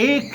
1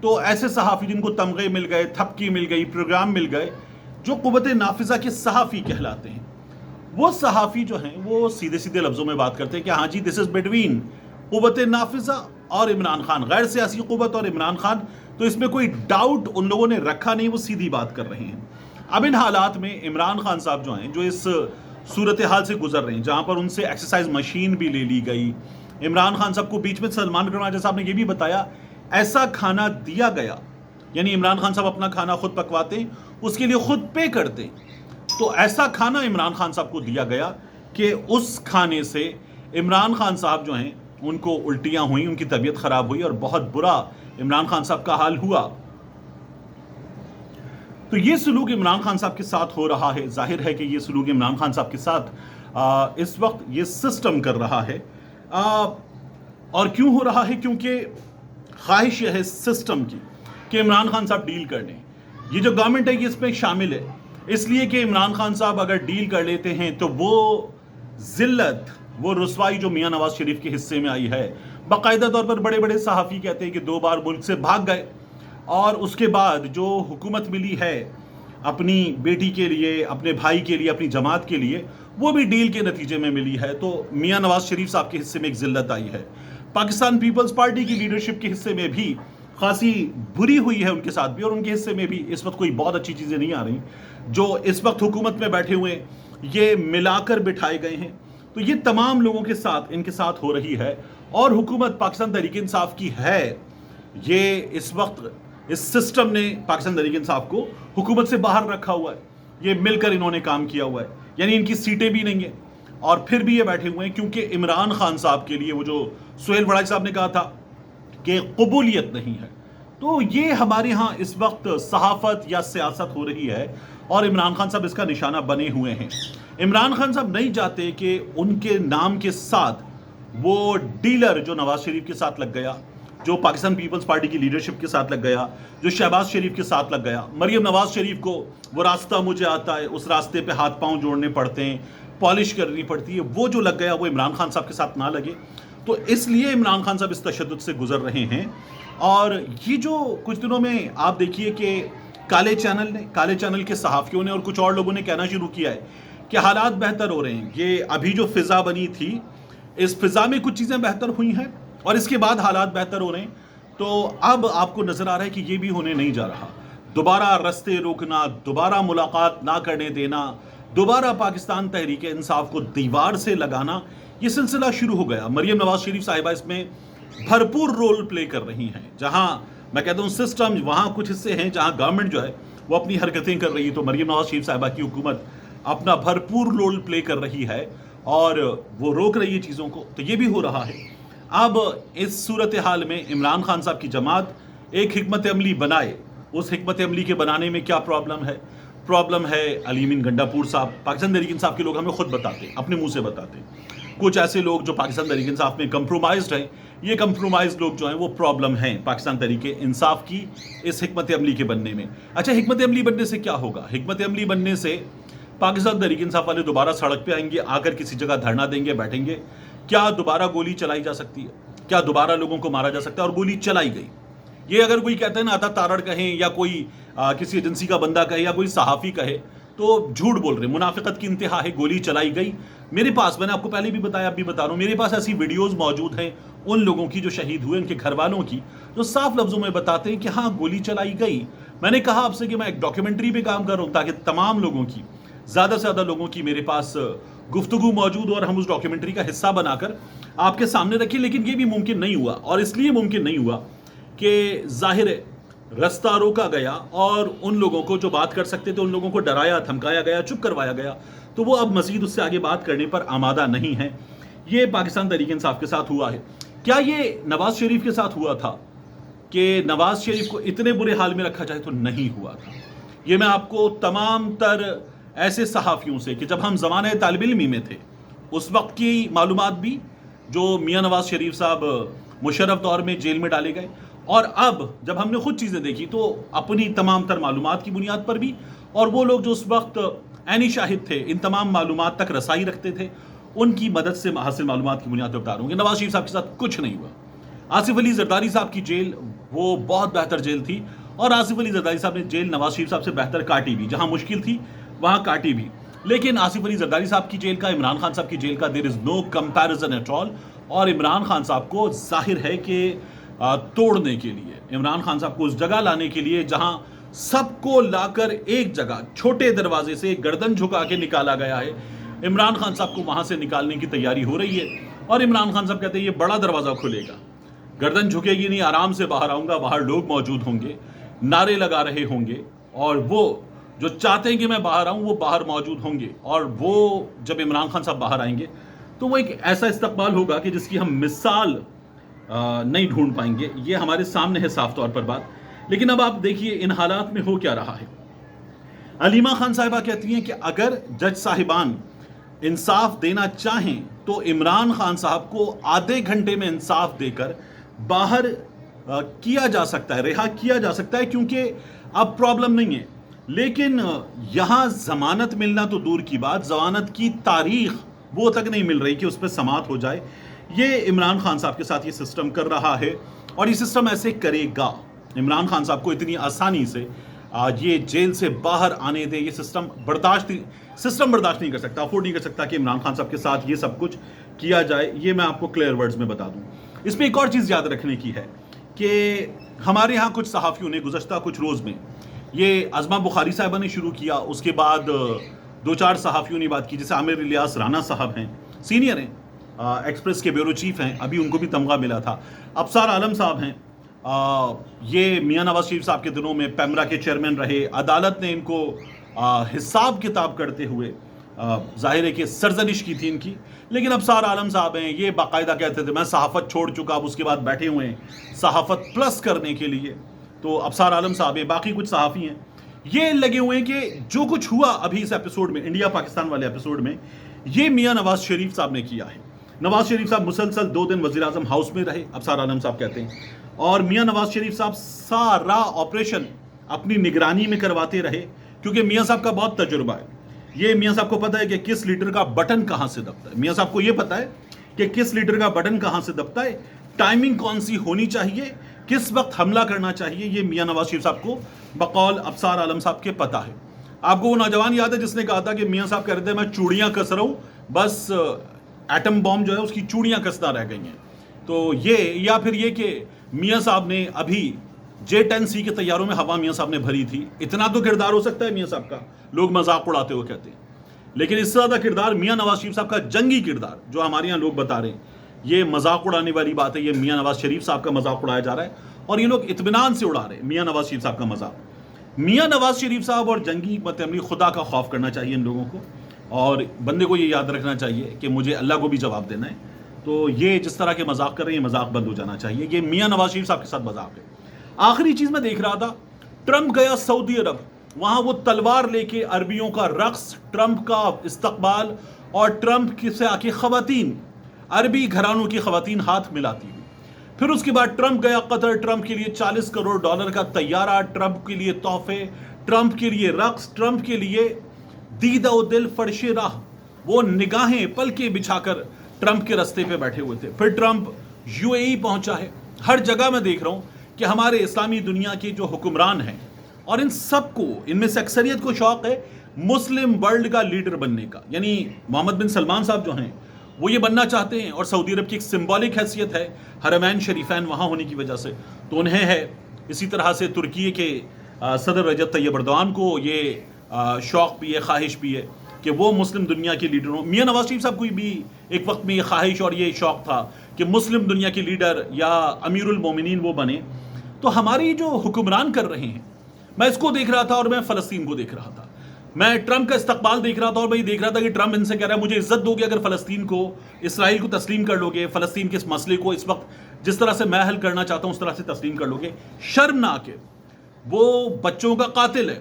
تو ایسے صحافی جن کو تمغے مل گئے، تھپکی مل گئی، پروگرام مل گئے، جو قوت نافذہ کے صحافی کہلاتے ہیں، وہ صحافی جو ہیں وہ سیدھے سیدھے لفظوں میں بات کرتے ہیں کہ ہاں جی دس از بٹوین قوت نافذہ اور عمران خان، غیر سیاسی قوت اور عمران خان، تو اس میں کوئی ڈاؤٹ ان لوگوں نے رکھا نہیں، وہ سیدھی بات کر رہے ہیں۔ اب ان حالات میں عمران خان صاحب جو ہیں، جو اس صورتحال سے گزر رہے ہیں، جہاں پر ان سے ایکسرسائز مشین بھی لے لی گئی، عمران خان صاحب کو بیچ میں سلمان کرماجہ صاحب نے یہ بھی بتایا ایسا کھانا دیا گیا، یعنی عمران خان صاحب اپنا کھانا خود پکواتے ہیں، اس کے لیے خود پے کرتے ہیں، تو ایسا کھانا عمران خان صاحب کو دیا گیا کہ اس کھانے سے عمران خان صاحب جو ہیں ان کو الٹیاں ہوئیں، ان کی طبیعت خراب ہوئی اور بہت برا عمران خان صاحب کا حال ہوا۔ تو یہ سلوک عمران خان صاحب کے ساتھ ہو رہا ہے، ظاہر ہے کہ یہ سلوک عمران خان صاحب کے ساتھ اس وقت یہ سسٹم کر رہا ہے، اور کیوں ہو رہا ہے؟ کیونکہ خواہش یہ ہے سسٹم کی کہ عمران خان صاحب ڈیل کر لیں، یہ جو گورنمنٹ ہے یہ اس میں شامل ہے، اس لیے کہ عمران خان صاحب اگر ڈیل کر لیتے ہیں تو وہ ذلت، وہ رسوائی جو میاں نواز شریف کے حصے میں آئی ہے، باقاعدہ طور پر بڑے بڑے صحافی کہتے ہیں کہ 2 بار ملک سے بھاگ گئے، اور اس کے بعد جو حکومت ملی ہے اپنی بیٹی کے لیے، اپنے بھائی کے لیے، اپنی جماعت کے لیے، وہ بھی ڈیل کے نتیجے میں ملی ہے، تو میاں نواز شریف صاحب کے حصے میں ایک ذلت آئی ہے، پاکستان پیپلز پارٹی کی لیڈرشپ کے حصے میں بھی خاصی بری ہوئی ہے ان کے ساتھ بھی، اور ان کے حصے میں بھی اس وقت کوئی بہت اچھی چیزیں نہیں آ رہی، جو اس وقت حکومت میں بیٹھے ہوئے یہ ملا کر بٹھائے گئے ہیں، تو یہ تمام لوگوں کے ساتھ ان کے ساتھ ہو رہی ہے، اور حکومت پاکستان تحریک انصاف کی ہے، یہ اس وقت اس سسٹم نے پاکستان تحریک انصاف کو حکومت سے باہر رکھا ہوا ہے، یہ مل کر انہوں نے کام کیا ہوا ہے، یعنی ان کی سیٹیں بھی نہیں ہیں، اور پھر بھی یہ بیٹھے ہوئے ہیں کیونکہ عمران خان صاحب کے لیے وہ جو سہیل وڑائی صاحب نے کہا تھا کہ قبولیت نہیں ہے، تو یہ ہمارے ہاں اس وقت صحافت یا سیاست ہو رہی ہے، اور عمران خان صاحب اس کا نشانہ بنے ہوئے ہیں۔ عمران خان صاحب نہیں چاہتے کہ ان کے نام کے ساتھ وہ ڈیلر جو نواز شریف کے ساتھ لگ گیا، جو پاکستان پیپلز پارٹی کی لیڈرشپ کے ساتھ لگ گیا، جو شہباز شریف کے ساتھ لگ گیا، مریم نواز شریف کو وہ راستہ مجھے آتا ہے، اس راستے پہ ہاتھ پاؤں جوڑنے پڑتے ہیں، پالش کرنی پڑتی ہے، وہ جو لگ گیا وہ عمران خان صاحب کے ساتھ نہ لگے، تو اس لیے عمران خان صاحب اس تشدد سے گزر رہے ہیں۔ اور یہ جو کچھ دنوں میں آپ دیکھیے کہ کالے چینل کے صحافیوں نے اور کچھ اور لوگوں نے کہنا شروع کیا ہے کہ حالات بہتر ہو رہے ہیں، یہ ابھی جو فضا بنی تھی اس فضا میں کچھ چیزیں بہتر ہوئی ہیں اور اس کے بعد حالات بہتر ہو رہے ہیں، تو اب آپ کو نظر آ رہا ہے کہ یہ بھی ہونے نہیں جا رہا، دوبارہ رستے روکنا، دوبارہ ملاقات نہ کرنے دینا، دوبارہ پاکستان تحریک انصاف کو دیوار سے لگانا، یہ سلسلہ شروع ہو گیا۔ مریم نواز شریف صاحبہ اس میں بھرپور رول پلے کر رہی ہیں، جہاں میں کہتا ہوں سسٹم، وہاں کچھ حصے ہیں جہاں گورنمنٹ جو ہے وہ اپنی حرکتیں کر رہی ہے، تو مریم نواز شریف صاحبہ کی حکومت اپنا بھرپور رول پلے کر رہی ہے اور وہ روک رہی ہے چیزوں کو، تو یہ بھی ہو رہا ہے۔ اب اس صورتحال میں عمران خان صاحب کی جماعت ایک حکمت عملی بنائے، اس حکمت عملی کے بنانے میں کیا پرابلم ہے علی امین گنڈا پور صاحب، پاکستان تحریک انصاف کے لوگ ہمیں خود بتاتے ہیں، اپنے منہ سے بتاتے ہیں، کچھ ایسے لوگ جو پاکستان تحریک انصاف میں کمپرومائزڈ ہیں، یہ کمپرومائزڈ لوگ جو ہیں وہ پرابلم ہیں پاکستان تحریک انصاف کی اس حکمت عملی کے بننے میں۔ اچھا، حکمت عملی بننے سے کیا ہوگا؟ حکمت عملی بننے سے پاکستان تحریک انصاف والے دوبارہ سڑک پہ آئیں گے، آ کر کسی جگہ دھرنا دیں گے، بیٹھیں گے، کیا دوبارہ گولی چلائی جا سکتی ہے؟ کیا دوبارہ لوگوں کو مارا جا سکتا ہے؟ اور گولی چلائی گئی، یہ اگر کوئی کہتا ہے نا عطا تارڑ کہیں یا کوئی کسی ایجنسی کا بندہ کہے یا کوئی صحافی کہے تو جھوٹ بول رہے، منافقت کی انتہا ہے، گولی چلائی گئی۔ میرے پاس، میں نے آپ کو پہلے بھی بتایا، اب بھی بتا رہا ہوں، میرے پاس ایسی ویڈیوز موجود ہیں ان لوگوں کی جو شہید ہوئے، ان کے گھر والوں کی، جو صاف لفظوں میں بتاتے ہیں کہ ہاں گولی چلائی گئی۔ میں نے کہا آپ سے کہ میں ایک ڈاکیومنٹری پہ کام کر رہا ہوں تاکہ تمام لوگوں کی، زیادہ سے زیادہ لوگوں کی میرے پاس گفتگو موجود اور ہم اس ڈاکیومنٹری کا حصہ بنا کر آپ کے سامنے رکھیں، لیکن یہ بھی ممکن نہیں ہوا، اور اس لیے ممکن نہیں ہوا کہ ظاہر ہے رستہ روکا گیا اور ان لوگوں کو جو بات کر سکتے تھے ان لوگوں کو ڈرایا، دھمکایا گیا، چپ کروایا گیا، تو وہ اب مزید اس سے آگے بات کرنے پر آمادہ نہیں ہیں۔ یہ پاکستان تحریک انصاف کے ساتھ ہوا ہے۔ کیا یہ نواز شریف کے ساتھ ہوا تھا کہ نواز شریف کو اتنے برے حال میں رکھا جائے؟ تو نہیں ہوا تھا۔ یہ میں آپ کو تمام تر ایسے صحافیوں سے کہ جب ہم زمانہ طالب علمی میں تھے اس وقت کی معلومات بھی، جو میاں نواز شریف صاحب مشرف دور میں جیل میں ڈالے گئے، اور اب جب ہم نے خود چیزیں دیکھی تو اپنی تمام تر معلومات کی بنیاد پر بھی، اور وہ لوگ جو اس وقت عینی شاہد تھے، ان تمام معلومات تک رسائی رکھتے تھے، ان کی مدد سے حاصل معلومات کی بنیاد پر بتا رہا ہوں کہ نواز شریف صاحب کے ساتھ کچھ نہیں ہوا۔ آصف علی زرداری صاحب کی جیل وہ بہت بہتر جیل تھی، اور آصف علی زرداری صاحب نے جیل نواز شریف صاحب سے بہتر کاٹی بھی، جہاں مشکل تھی وہاں کاٹی بھی. لیکن آصف علی زرداری صاحب کی جیل کا، عمران خان صاحب کی جیل کا دیر از نو کمپیریزن ایٹ آل. اور عمران خان صاحب کو ظاہر ہے کہ توڑنے کے لیے، عمران خان صاحب کو اس جگہ لانے کے لیے جہاں سب کو لا کر ایک جگہ چھوٹے دروازے سے گردن جھکا کے نکالا گیا ہے، عمران خان صاحب کو وہاں سے نکالنے کی تیاری ہو رہی ہے. اور عمران خان صاحب کہتے ہیں یہ بڑا دروازہ کھلے گا، گردن جھکے گی نہیں، آرام سے باہر آؤں گا، باہر لوگ موجود ہوں گے، نعرے لگا رہے ہوں گے، اور وہ جو چاہتے ہیں کہ میں باہر آؤں وہ باہر موجود ہوں گے. اور وہ جب عمران خان صاحب باہر آئیں گے تو وہ ایک ایسا استقبال ہوگا کہ جس کی ہم مثال نہیں ڈھونڈ پائیں گے. یہ ہمارے سامنے ہے صاف طور پر بات. لیکن اب آپ دیکھیے ان حالات میں ہو کیا رہا ہے. علیمہ خان صاحبہ کہتی ہیں کہ اگر جج صاحبان انصاف دینا چاہیں تو عمران خان صاحب کو آدھے گھنٹے میں انصاف دے کر باہر کیا جا سکتا ہے، رہا کیا جا سکتا ہے، کیونکہ اب پرابلم نہیں ہے. لیکن یہاں ضمانت ملنا تو دور کی بات، ضمانت کی تاریخ وہ تک نہیں مل رہی کہ اس پہ سماعت ہو جائے. یہ عمران خان صاحب کے ساتھ یہ سسٹم کر رہا ہے، اور یہ سسٹم ایسے کرے گا. عمران خان صاحب کو اتنی آسانی سے یہ جیل سے باہر آنے دے، یہ سسٹم برداشت نہیں کر سکتا، افورڈ نہیں کر سکتا کہ عمران خان صاحب کے ساتھ یہ سب کچھ کیا جائے. یہ میں آپ کو کلیئر ورڈز میں بتا دوں. اس میں ایک اور چیز یاد رکھنے کی ہے کہ ہمارے ہاں کچھ صحافیوں نے گزشتہ کچھ روز میں، یہ عظمہ بخاری صاحبہ نے شروع کیا، اس کے بعد دو چار صحافیوں نے بات کی، جیسے عامر الیاس رانا صاحب ہیں، سینئر ہیں، ایکسپریس کے بیورو چیف ہیں، ابھی ان کو بھی تمغہ ملا تھا. ابصار عالم صاحب ہیں، یہ میاں نواز شریف صاحب کے دنوں میں پیمرا کے چیئرمین رہے، عدالت نے ان کو حساب کتاب کرتے ہوئے ظاہر ہے کہ سرزنش کی تھی ان کی. لیکن ابصار عالم صاحب ہیں، یہ باقاعدہ کہتے تھے میں صحافت چھوڑ چکا، اب اس کے بعد بیٹھے ہوئے ہیں صحافت پلس کرنے کے لیے. تو ابصار عالم صاحب ہیں، باقی کچھ صحافی ہیں، یہ لگے ہوئے ہیں کہ جو کچھ ہوا ابھی اس ایپیسوڈ میں، انڈیا پاکستان والے ایپیسوڈ میں، یہ میاں نواز شریف صاحب نے کیا ہے. نواز شریف صاحب مسلسل 2 دن وزیر اعظم ہاؤس میں رہے، ابصار عالم صاحب کہتے ہیں، اور میاں نواز شریف صاحب سارا آپریشن اپنی نگرانی میں کرواتے رہے، کیونکہ میاں صاحب کا بہت تجربہ ہے. یہ میاں صاحب کو پتا ہے کہ کس لیڈر کا بٹن کہاں سے دبتا ہے. میاں صاحب کو یہ پتا ہے کہ کس لیڈر کا بٹن کہاں سے دبتا ہے، ٹائمنگ کون سی ہونی چاہیے، کس وقت حملہ کرنا چاہیے. یہ میاں نواز شریف صاحب کو بقول ابصار عالم صاحب کے پتا ہے. آپ کو وہ نوجوان یاد ہے جس نے کہا تھا کہ میاں صاحب کہہ رہے تھے میں چوڑیاں کس رہا ہوں، بس ایٹم بام جو ہے اس کی چوڑیاں کسنا رہ گئی ہیں. تو یہ، یا پھر یہ کہ میاں صاحب نے ابھی J-10C کے طیاروں میں ہوا میاں صاحب نے بھری تھی. اتنا تو کردار ہو سکتا ہے میاں صاحب کا، لوگ مذاق اڑاتے ہوئے کہتے ہیں. لیکن اس سے زیادہ کردار میاں نواز شریف صاحب کا جنگی کردار جو ہمارے یہاں لوگ بتا رہے ہیں، یہ مذاق اڑانے والی بات ہے. یہ میاں نواز شریف صاحب کا مذاق اڑایا جا رہا ہے، اور یہ لوگ اطمینان سے اڑا رہے ہیں میاں نواز شریف صاحب کا مذاق. میاں نواز شریف صاحب اور جنگی حکمت عملی، خدا کا خوف کرنا چاہیے ان لوگوں کو، اور بندے کو یہ یاد رکھنا چاہیے کہ مجھے اللہ کو بھی جواب دینا ہے. تو یہ جس طرح کے مذاق کر رہے ہیں، مذاق بند ہو جانا چاہیے. یہ میاں نواز شریف صاحب کے ساتھ مذاق ہے. آخری چیز میں دیکھ رہا تھا، ٹرمپ گیا سعودی عرب، وہاں وہ تلوار لے کے عربیوں کا رقص، ٹرمپ کا استقبال، اور ٹرمپ سے آ کے خواتین، عربی گھرانوں کی خواتین ہاتھ ملاتی ہوئی. پھر اس کے بعد ٹرمپ گیا قطر، ٹرمپ کے لیے $40 کروڑ کا طیارہ، ٹرمپ کے لیے تحفے، ٹرمپ کے لیے رقص، ٹرمپ کے لیے دیدہ و دل فرش راہ، وہ نگاہیں پلکیں بچھا کر ٹرمپ کے رستے پہ بیٹھے ہوئے تھے. پھر ٹرمپ UAE پہنچا ہے. ہر جگہ میں دیکھ رہا ہوں کہ ہمارے اسلامی دنیا کے جو حکمران ہیں، اور ان سب کو، ان میں سے اکثریت کو شوق ہے مسلم ورلڈ کا لیڈر بننے کا. یعنی محمد بن سلمان صاحب جو ہیں وہ یہ بننا چاہتے ہیں، اور سعودی عرب کی ایک سمبولک حیثیت ہے حرمین شریفین وہاں ہونے کی وجہ سے، تو انہیں ہے. اسی طرح سے ترکی کے صدر رجب طیب اردوان کو یہ شوق بھی ہے، خواہش بھی ہے کہ وہ مسلم دنیا کے لیڈر ہوں. میاں نواز شریف صاحب کو بھی ایک وقت میں یہ خواہش اور یہ شوق تھا کہ مسلم دنیا کے لیڈر یا امیر المومنین وہ بنے. تو ہماری جو حکمران کر رہے ہیں، میں اس کو دیکھ رہا تھا، اور میں فلسطین کو دیکھ رہا تھا. میں ٹرمپ کا استقبال دیکھ رہا تھا، اور میں یہ دیکھ رہا تھا کہ ٹرمپ ان سے کہہ رہا ہے مجھے عزت دو گے اگر فلسطین کو، اسرائیل کو تسلیم کر لو گے، فلسطین کے اس مسئلے کو اس وقت جس طرح سے میں حل کرنا چاہتا ہوں اس طرح سے تسلیم کر لو گے. شرمناک ہے، وہ بچوں کا قاتل ہے،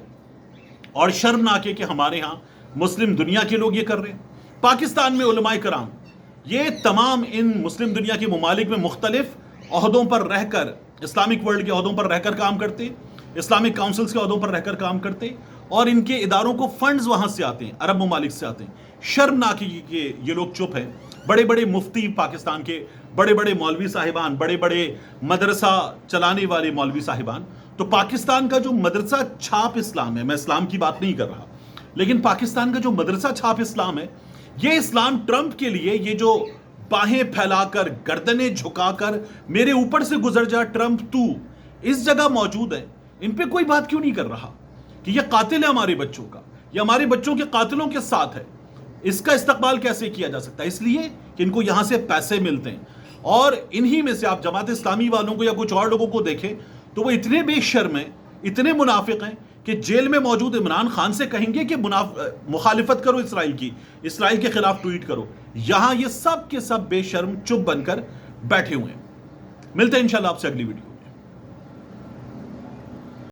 اور شرمناک ہے کہ ہمارے ہاں مسلم دنیا کے لوگ یہ کر رہے ہیں. پاکستان میں علماء کرام یہ تمام ان مسلم دنیا کے ممالک میں مختلف عہدوں پر رہ کر، اسلامک ورلڈ کے عہدوں پر رہ کر کام کرتے، اسلامک کاؤنسلز کے عہدوں پر رہ کر کام کرتے، اور ان کے اداروں کو فنڈز وہاں سے آتے ہیں، عرب ممالک سے آتے ہیں. شرمناک ہے کہ یہ لوگ چپ ہیں. بڑے بڑے مفتی پاکستان کے، بڑے بڑے مولوی صاحبان، بڑے بڑے مدرسہ چلانے والے مولوی صاحبان. تو پاکستان کا جو مدرسہ چھاپ اسلام ہے، میں اسلام کی بات نہیں کر رہا، لیکن پاکستان کا جو مدرسہ چھاپ اسلام ہے، یہ اسلام ٹرمپ کے لیے یہ جو باہیں پھیلا کر گردنیں جھکا کر میرے اوپر سے گزر جا ٹرمپ تو اس جگہ موجود ہے، ان پہ کوئی بات کیوں نہیں کر رہا کہ یہ قاتل ہے ہمارے بچوں کا، یہ ہمارے بچوں کے قاتلوں کے ساتھ ہے. اس کا استقبال کیسے کیا جا سکتا ہے؟ اس لیے کہ ان کو یہاں سے پیسے ملتے ہیں. اور انہی میں سے آپ جماعت اسلامی والوں کو یا کچھ اور لوگوں کو دیکھیں تو وہ اتنے بے شرم ہیں، اتنے منافق ہیں کہ جیل میں موجود عمران خان سے کہیں گے کہ مخالفت کرو اسرائیل کی، اسرائیل کے خلاف ٹویٹ کرو. یہاں یہ سب کے سب بے شرم چپ بن کر بیٹھے ہوئے ہیں. ملتے ہیں انشاءاللہ آپ سے اگلی ویڈیو.